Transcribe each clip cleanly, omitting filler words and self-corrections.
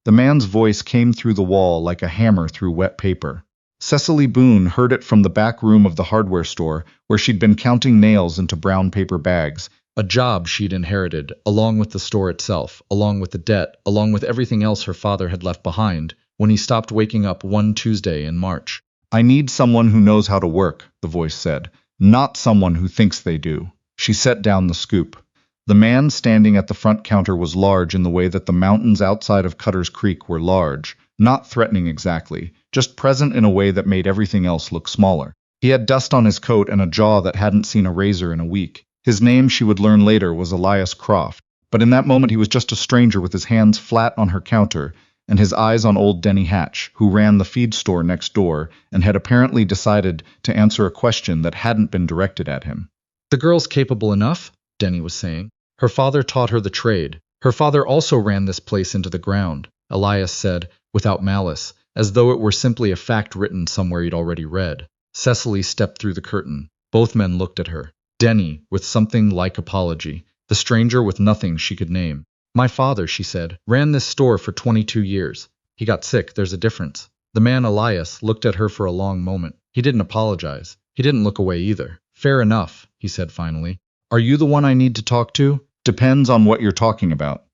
The man's voice came through the wall like a hammer through wet paper. Cecily Boone heard it from the back room of the hardware store, where she'd been counting nails into brown paper bags, a job she'd inherited, along with the store itself, along with the debt, along with everything else her father had left behind, when he stopped waking up one Tuesday in March. "I need someone who knows how to work," the voice said, "not someone who thinks they do." She set down the scoop. The man standing at the front counter was large in the way that the mountains outside of Cutter's Creek were large, not threatening exactly, just present in a way that made everything else look smaller. He had dust on his coat and a jaw that hadn't seen a razor in a week. His name, she would learn later, was Elias Croft, but in that moment he was just a stranger with his hands flat on her counter and his eyes on old Denny Hatch, who ran the feed store next door and had apparently decided to answer a question that hadn't been directed at him. "The girl's capable enough," Denny was saying. "Her father taught her the trade. Her father also ran this place into the ground," Elias said, without malice, as though it were simply a fact written somewhere he'd already read. Cecily stepped through the curtain. Both men looked at her. Denny, with something like apology. The stranger with nothing she could name. "My father," she said, "ran this store for 22 years. He got sick, there's a difference." The man, Elias, looked at her for a long moment. He didn't apologize. He didn't look away either. "Fair enough," he said finally. "Are you the one I need to talk to?" "Depends on what you're talking about."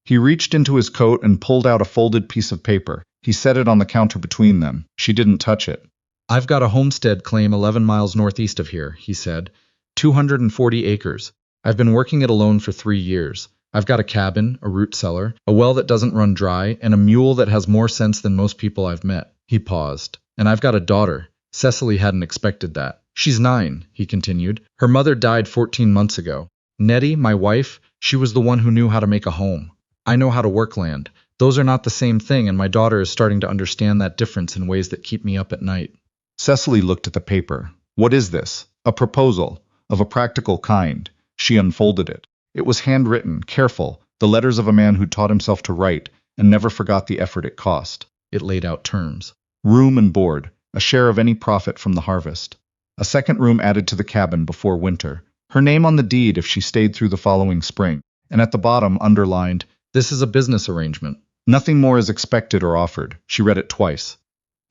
He reached into his coat and pulled out a folded piece of paper. He set it on the counter between them. She didn't touch it. "I've got a homestead claim 11 miles northeast of here," he said. 240 acres. I've been working it alone for 3 years. I've got a cabin, a root cellar, a well that doesn't run dry, and a mule that has more sense than most people I've met." He paused. "And I've got a daughter." Cecily hadn't expected that. "She's 9, he continued. "Her mother died 14 months ago. Nettie, my wife, she was the one who knew how to make a home. I know how to work land. Those are not the same thing, and my daughter is starting to understand that difference in ways that keep me up at night." Cecily looked at the paper. "What is this?" "A proposal, of a practical kind." She unfolded it. It was handwritten, careful, the letters of a man who taught himself to write and never forgot the effort it cost. It laid out terms. Room and board, a share of any profit from the harvest. A second room added to the cabin before winter. Her name on the deed if she stayed through the following spring. And at the bottom, underlined, "This is a business arrangement. Nothing more is expected or offered." She read it twice.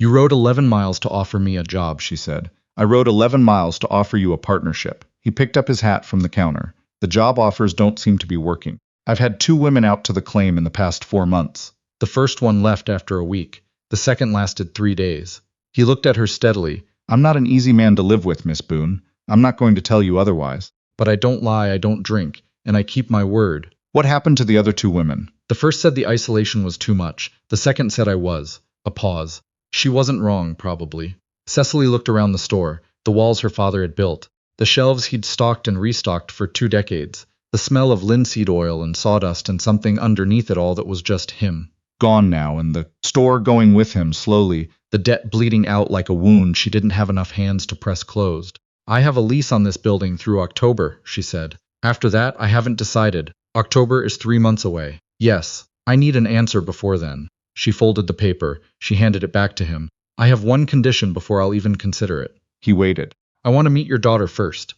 "You rode 11 miles to offer me a job," she said. "I rode 11 miles to offer you a partnership." He picked up his hat from the counter. "The job offers don't seem to be working. I've had 2 women out to the claim in the past 4 months. The first one left after a week. The second lasted 3 days. He looked at her steadily. "I'm not an easy man to live with, Miss Boone. I'm not going to tell you otherwise. But I don't lie, I don't drink, and I keep my word." "What happened to the other 2 women?" "The first said the isolation was too much. The second said I was." A pause. She wasn't wrong, probably. Cecily looked around the store, the walls her father had built, the shelves he'd stocked and restocked for 2 decades, the smell of linseed oil and sawdust and something underneath it all that was just him. Gone now, and the store going with him slowly, the debt bleeding out like a wound she didn't have enough hands to press closed. "I have a lease on this building through October," she said. "After that, I haven't decided. October is 3 months away. Yes, I need an answer before then." She folded the paper. She handed it back to him. "I have one condition before I'll even consider it." He waited. "I want to meet your daughter first."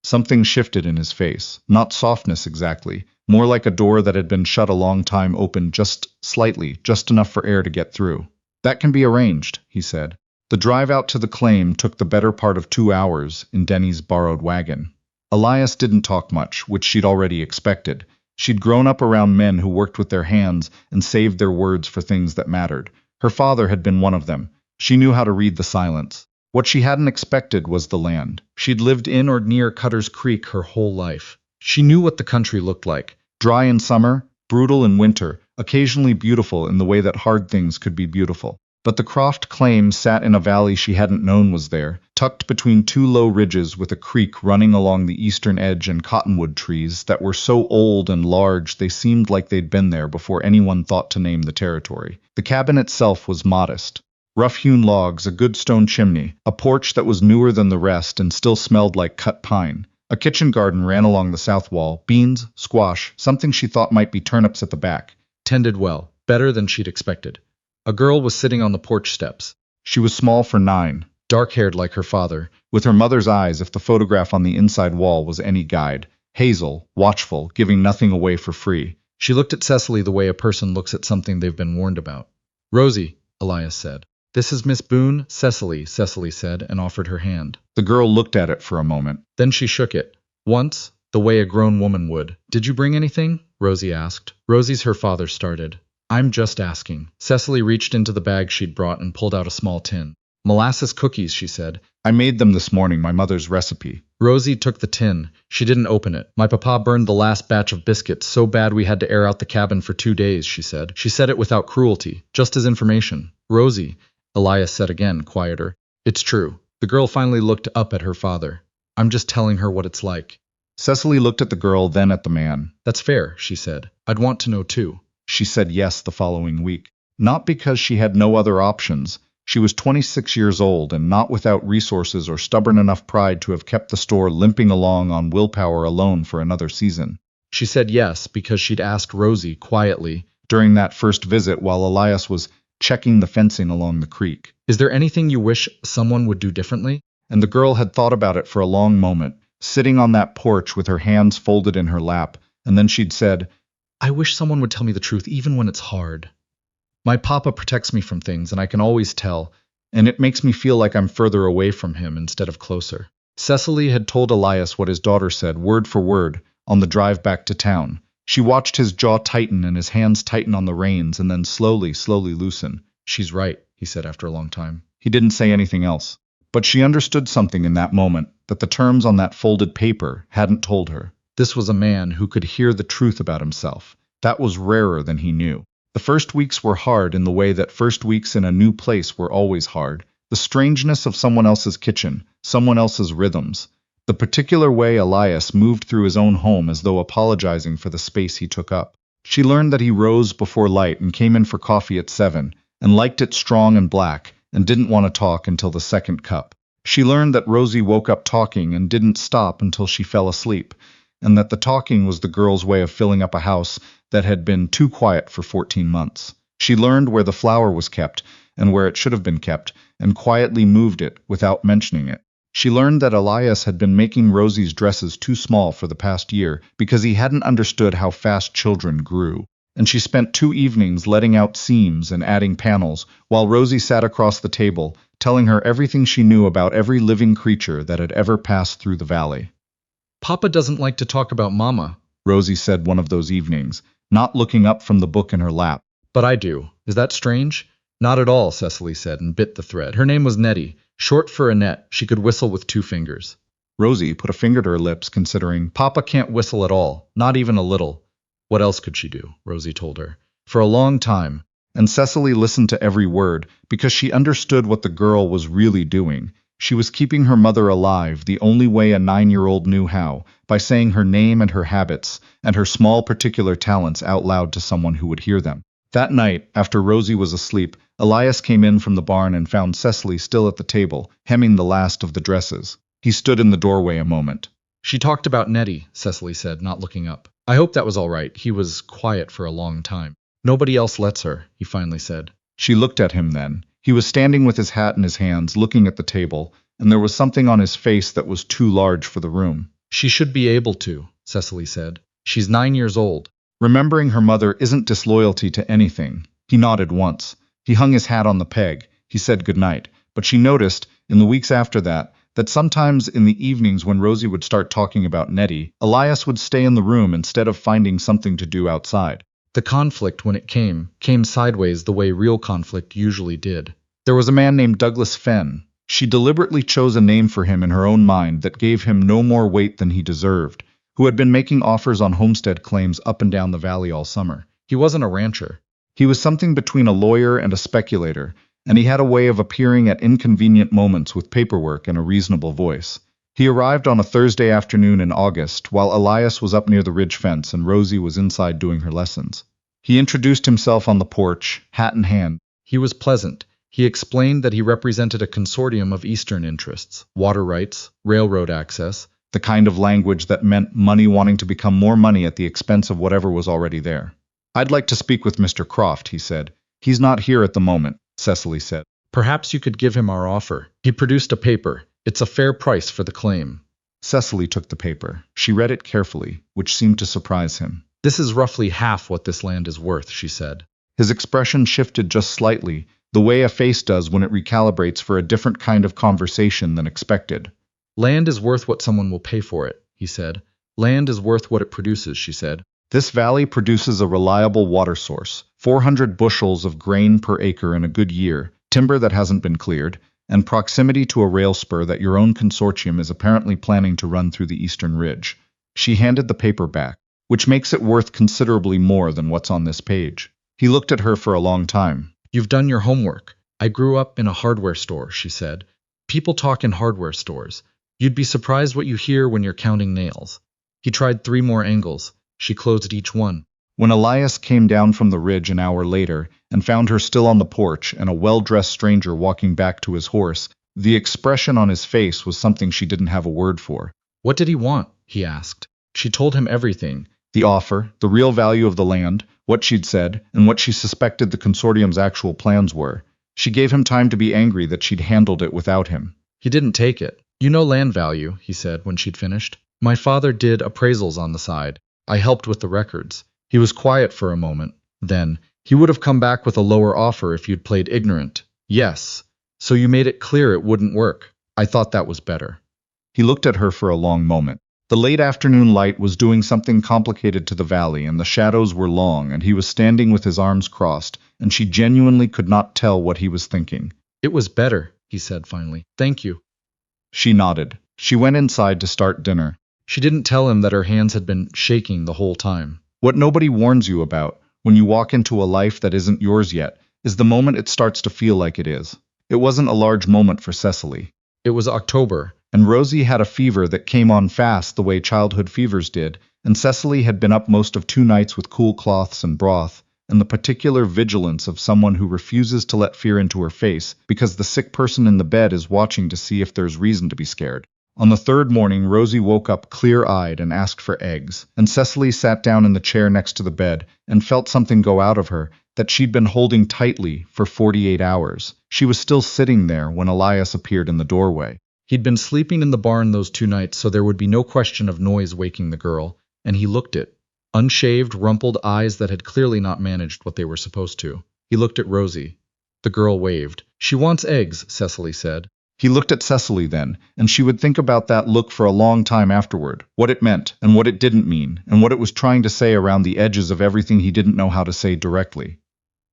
Something shifted in his face. Not softness exactly. More like a door that had been shut a long time open just slightly, just enough for air to get through. "That can be arranged," he said. The drive out to the claim took the better part of 2 hours in Denny's borrowed wagon. Elias didn't talk much, which she'd already expected. She'd grown up around men who worked with their hands and saved their words for things that mattered. Her father had been one of them. She knew how to read the silence. What she hadn't expected was the land. She'd lived in or near Cutter's Creek her whole life. She knew what the country looked like. Dry in summer, brutal in winter, occasionally beautiful in the way that hard things could be beautiful. But the Croft claim sat in a valley she hadn't known was there, tucked between 2 low ridges with a creek running along the eastern edge and cottonwood trees that were so old and large they seemed like they'd been there before anyone thought to name the territory. The cabin itself was modest. Rough-hewn logs, a good stone chimney, a porch that was newer than the rest and still smelled like cut pine. A kitchen garden ran along the south wall, beans, squash, something she thought might be turnips at the back. Tended well, better than she'd expected. A girl was sitting on the porch steps. She was small for 9, dark-haired like her father, with her mother's eyes if the photograph on the inside wall was any guide. Hazel, watchful, giving nothing away for free. She looked at Cecily the way a person looks at something they've been warned about. Rosie, Elias said. This is Miss Boone, Cecily said, and offered her hand. The girl looked at it for a moment. Then she shook it. Once, the way a grown woman would. Did you bring anything? Rosie asked. Rosie's her father started. I'm just asking. Cecily reached into the bag she'd brought and pulled out a small tin. Molasses cookies, she said. I made them this morning, my mother's recipe. Rosie took the tin. She didn't open it. My papa burned the last batch of biscuits so bad we had to air out the cabin for 2 days, she said. She said it without cruelty, just as information. Rosie, Elias said again, quieter. It's true. The girl finally looked up at her father. I'm just telling her what it's like. Cecily looked at the girl, then at the man. That's fair, she said. I'd want to know too. She said yes the following week. Not because she had no other options. She was 26 years old and not without resources or stubborn enough pride to have kept the store limping along on willpower alone for another season. She said yes because she'd asked Rosie quietly during that first visit while Elias was checking the fencing along the creek. Is there anything you wish someone would do differently? And the girl had thought about it for a long moment, sitting on that porch with her hands folded in her lap, and then she'd said, I wish someone would tell me the truth even when it's hard. My papa protects me from things, and I can always tell, and it makes me feel like I'm further away from him instead of closer. Cecily had told Elias what his daughter said, word for word, on the drive back to town. She watched his jaw tighten and his hands tighten on the reins and then slowly loosen. She's right, he said after a long time. He didn't say anything else. But she understood something in that moment that the terms on that folded paper hadn't told her. This was a man who could hear the truth about himself. That was rarer than he knew. The first weeks were hard in the way that first weeks in a new place were always hard. The strangeness of someone else's kitchen, someone else's rhythms. The particular way Elias moved through his own home as though apologizing for the space he took up. She learned that he rose before light and came in for coffee at 7, and liked it strong and black, and didn't want to talk until the second cup. She learned that Rosie woke up talking and didn't stop until she fell asleep, and that the talking was the girl's way of filling up a house that had been too quiet for 14 months. She learned where the flour was kept and where it should have been kept, and quietly moved it without mentioning it. She learned that Elias had been making Rosie's dresses too small for the past year because he hadn't understood how fast children grew. And she spent 2 evenings letting out seams and adding panels, while Rosie sat across the table, telling her everything she knew about every living creature that had ever passed through the valley. Papa doesn't like to talk about Mama, Rosie said one of those evenings, not looking up from the book in her lap. But I do. Is that strange? Not at all, Cecily said and bit the thread. Her name was Nettie, short for Annette. She could whistle with 2 fingers. Rosie put a finger to her lips, considering, Papa can't whistle at all, not even a little. What else could she do? Rosie told her. For a long time. And Cecily listened to every word, because she understood what the girl was really doing. She was keeping her mother alive the only way a 9-year-old knew how, by saying her name and her habits, and her small particular talents out loud to someone who would hear them. That night, after Rosie was asleep, Elias came in from the barn and found Cecily still at the table, hemming the last of the dresses. He stood in the doorway a moment. She talked about Nettie, Cecily said, not looking up. I hope that was all right. He was quiet for a long time. Nobody else lets her, he finally said. She looked at him then. He was standing with his hat in his hands, looking at the table, and there was something on his face that was too large for the room. She should be able to, Cecily said. She's 9 years old. Remembering her mother isn't disloyalty to anything. He nodded once. He hung his hat on the peg. He said goodnight. But she noticed, in the weeks after that sometimes in the evenings when Rosie would start talking about Nettie, Elias would stay in the room instead of finding something to do outside. The conflict, when it came sideways the way real conflict usually did. There was a man named Douglas Fenn. She deliberately chose a name for him in her own mind that gave him no more weight than he deserved, who had been making offers on homestead claims up and down the valley all summer. He wasn't a rancher. He was something between a lawyer and a speculator, and he had a way of appearing at inconvenient moments with paperwork and a reasonable voice. He arrived on a Thursday afternoon in August, while Elias was up near the ridge fence and Rosie was inside doing her lessons. He introduced himself on the porch, hat in hand. He was pleasant. He explained that he represented a consortium of Eastern interests, water rights, railroad access, the kind of language that meant money wanting to become more money at the expense of whatever was already there. I'd like to speak with Mr. Croft, he said. He's not here at the moment, Cecily said. Perhaps you could give him our offer. He produced a paper. It's a fair price for the claim. Cecily took the paper. She read it carefully, which seemed to surprise him. This is roughly half what this land is worth, she said. His expression shifted just slightly, the way a face does when it recalibrates for a different kind of conversation than expected. Land is worth what someone will pay for it, he said. Land is worth what it produces, she said. This valley produces a reliable water source, 400 bushels of grain per acre in a good year, timber that hasn't been cleared, and proximity to a rail spur that your own consortium is apparently planning to run through the eastern ridge. She handed the paper back, which makes it worth considerably more than what's on this page. He looked at her for a long time. You've done your homework. I grew up in a hardware store, she said. People talk in hardware stores. You'd be surprised what you hear when you're counting nails. He tried 3 more angles. She closed each one. When Elias came down from the ridge an hour later and found her still on the porch and a well-dressed stranger walking back to his horse, the expression on his face was something she didn't have a word for. What did he want? He asked. She told him everything. The offer, the real value of the land, what she'd said, and what she suspected the consortium's actual plans were. She gave him time to be angry that she'd handled it without him. He didn't take it. You know land value, he said when she'd finished. My father did appraisals on the side. I helped with the records. He was quiet for a moment. Then, he would have come back with a lower offer if you'd played ignorant. Yes. So you made it clear it wouldn't work. I thought that was better. He looked at her for a long moment. The late afternoon light was doing something complicated to the valley, and the shadows were long, and he was standing with his arms crossed, and she genuinely could not tell what he was thinking. It was better, he said finally. Thank you. She nodded. She went inside to start dinner. She didn't tell him that her hands had been shaking the whole time. What nobody warns you about, when you walk into a life that isn't yours yet, is the moment it starts to feel like it is. It wasn't a large moment for Cecily. It was October, and Rosie had a fever that came on fast the way childhood fevers did, and Cecily had been up most of 2 nights with cool cloths and broth, and the particular vigilance of someone who refuses to let fear into her face because the sick person in the bed is watching to see if there's reason to be scared. On the 3rd morning, Rosie woke up clear-eyed and asked for eggs, and Cecily sat down in the chair next to the bed and felt something go out of her that she'd been holding tightly for 48 hours. She was still sitting there when Elias appeared in the doorway. He'd been sleeping in the barn those 2 nights, so there would be no question of noise waking the girl, and he looked it. Unshaved, rumpled eyes that had clearly not managed what they were supposed to. He looked at Rosie. The girl waved. She wants eggs, Cecily said. He looked at Cecily then, and she would think about that look for a long time afterward, what it meant and what it didn't mean, and what it was trying to say around the edges of everything he didn't know how to say directly.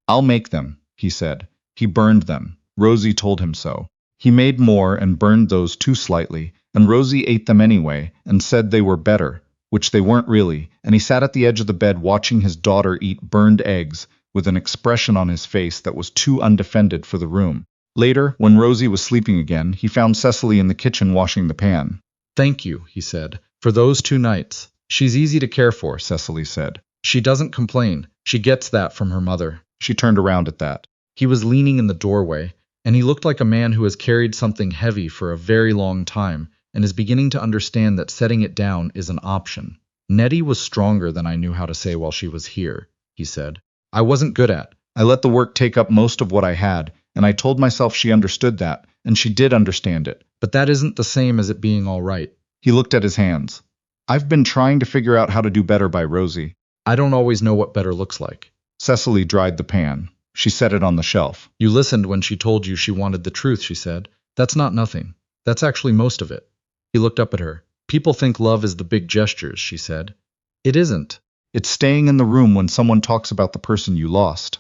I'll make them, he said. He burned them. Rosie told him so. He made more and burned those too slightly, and Rosie ate them anyway and said they were better, which they weren't really, and he sat at the edge of the bed watching his daughter eat burned eggs with an expression on his face that was too undefended for the room. Later, when Rosie was sleeping again, he found Cecily in the kitchen washing the pan. Thank you, he said, for those 2 nights. She's easy to care for, Cecily said. She doesn't complain. She gets that from her mother. She turned around at that. He was leaning in the doorway, and he looked like a man who has carried something heavy for a very long time and is beginning to understand that setting it down is an option. Nettie was stronger than I knew how to say while she was here, he said. I wasn't good at. I let the work take up most of what I had, and I told myself she understood that, and she did understand it. But that isn't the same as it being all right. He looked at his hands. I've been trying to figure out how to do better by Rosie. I don't always know what better looks like. Cecily dried the pan. She set it on the shelf. You listened when she told you she wanted the truth, she said. That's not nothing. That's actually most of it. He looked up at her. People think love is the big gestures, she said. It isn't. It's staying in the room when someone talks about the person you lost.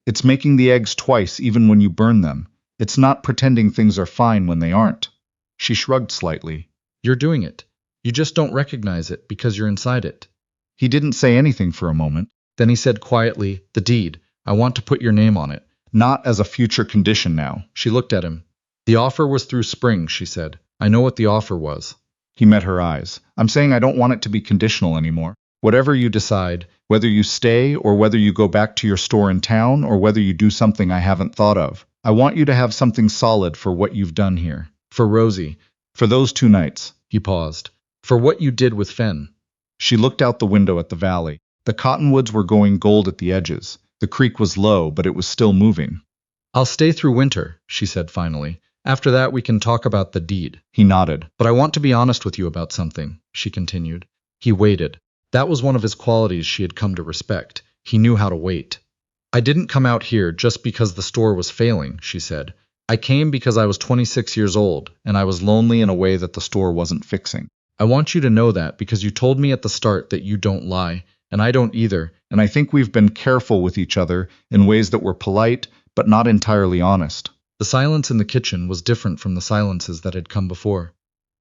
It's making the eggs twice even when you burn them. It's not pretending things are fine when they aren't. She shrugged slightly. You're doing it. You just don't recognize it because you're inside it. He didn't say anything for a moment. Then he said quietly, the deed. I want to put your name on it. Not as a future condition now. She looked at him. The offer was through spring, she said. I know what the offer was. He met her eyes. I'm saying I don't want it to be conditional anymore. Whatever you decide, whether you stay or whether you go back to your store in town or whether you do something I haven't thought of, I want you to have something solid for what you've done here. For Rosie. For those 2 nights. He paused. For what you did with Fen. She looked out the window at the valley. The cottonwoods were going gold at the edges. The creek was low, but it was still moving. I'll stay through winter, she said finally. After that we can talk about the deed. He nodded. But I want to be honest with you about something, she continued. He waited. That was one of his qualities she had come to respect. He knew how to wait. I didn't come out here just because the store was failing, she said. I came because I was 26 years old, and I was lonely in a way that the store wasn't fixing. I want you to know that because you told me at the start that you don't lie, and I don't either, and I think we've been careful with each other in ways that were polite, but not entirely honest. The silence in the kitchen was different from the silences that had come before.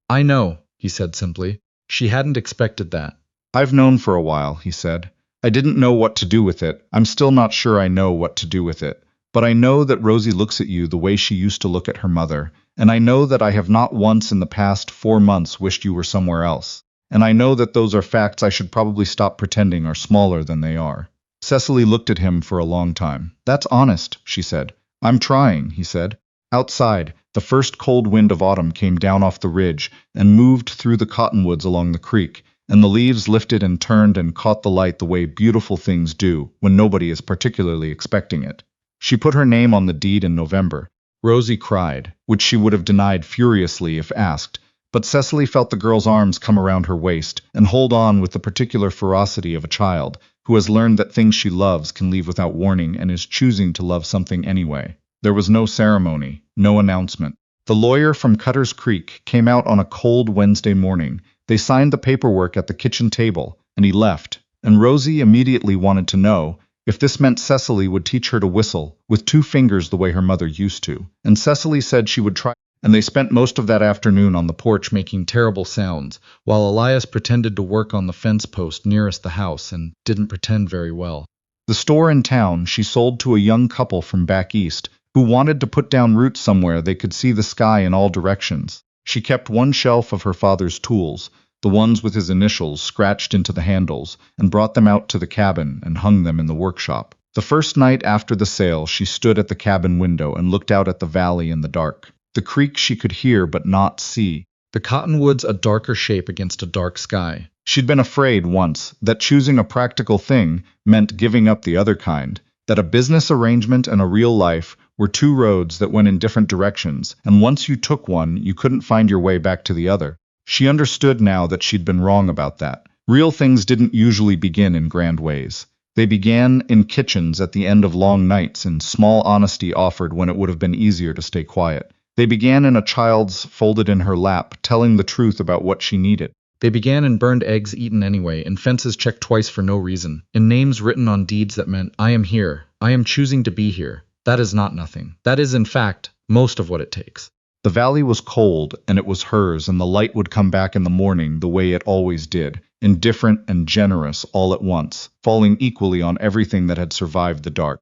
I know, he said simply. She hadn't expected that. I've known for a while, he said. I didn't know what to do with it. I'm still not sure I know what to do with it. But I know that Rosie looks at you the way she used to look at her mother, and I know that I have not once in the past 4 months wished you were somewhere else. And I know that those are facts I should probably stop pretending are smaller than they are. Cecily looked at him for a long time. That's honest, she said. I'm trying, he said. Outside, the first cold wind of autumn came down off the ridge and moved through the cottonwoods along the creek, and the leaves lifted and turned and caught the light the way beautiful things do when nobody is particularly expecting it. She put her name on the deed in November. Rosie cried, which she would have denied furiously if asked, but Cecily felt the girl's arms come around her waist and hold on with the particular ferocity of a child who has learned that things she loves can leave without warning and is choosing to love something anyway. There was no ceremony, no announcement. The lawyer from Cutter's Creek came out on a cold Wednesday morning. They signed the paperwork at the kitchen table, and he left, and Rosie immediately wanted to know if this meant Cecily would teach her to whistle with 2 fingers the way her mother used to. And Cecily said she would try, and they spent most of that afternoon on the porch making terrible sounds, while Elias pretended to work on the fence post nearest the house and didn't pretend very well. The store in town she sold to a young couple from back east who wanted to put down roots somewhere they could see the sky in all directions. She kept one shelf of her father's tools, the ones with his initials scratched into the handles, and brought them out to the cabin and hung them in the workshop. The first night after the sale, she stood at the cabin window and looked out at the valley in the dark. The creek she could hear but not see. The cottonwoods a darker shape against a dark sky. She'd been afraid once that choosing a practical thing meant giving up the other kind, that a business arrangement and a real life were 2 roads that went in different directions, and once you took one, you couldn't find your way back to the other. She understood now that she'd been wrong about that. Real things didn't usually begin in grand ways. They began in kitchens at the end of long nights, and small honesty offered when it would have been easier to stay quiet. They began in a child's folded in her lap, telling the truth about what she needed. They began in burned eggs eaten anyway, in fences checked twice for no reason, in names written on deeds that meant, I am here, I am choosing to be here. That is not nothing. That is, in fact, most of what it takes. The valley was cold, and it was hers, and the light would come back in the morning the way it always did, indifferent and generous all at once, falling equally on everything that had survived the dark.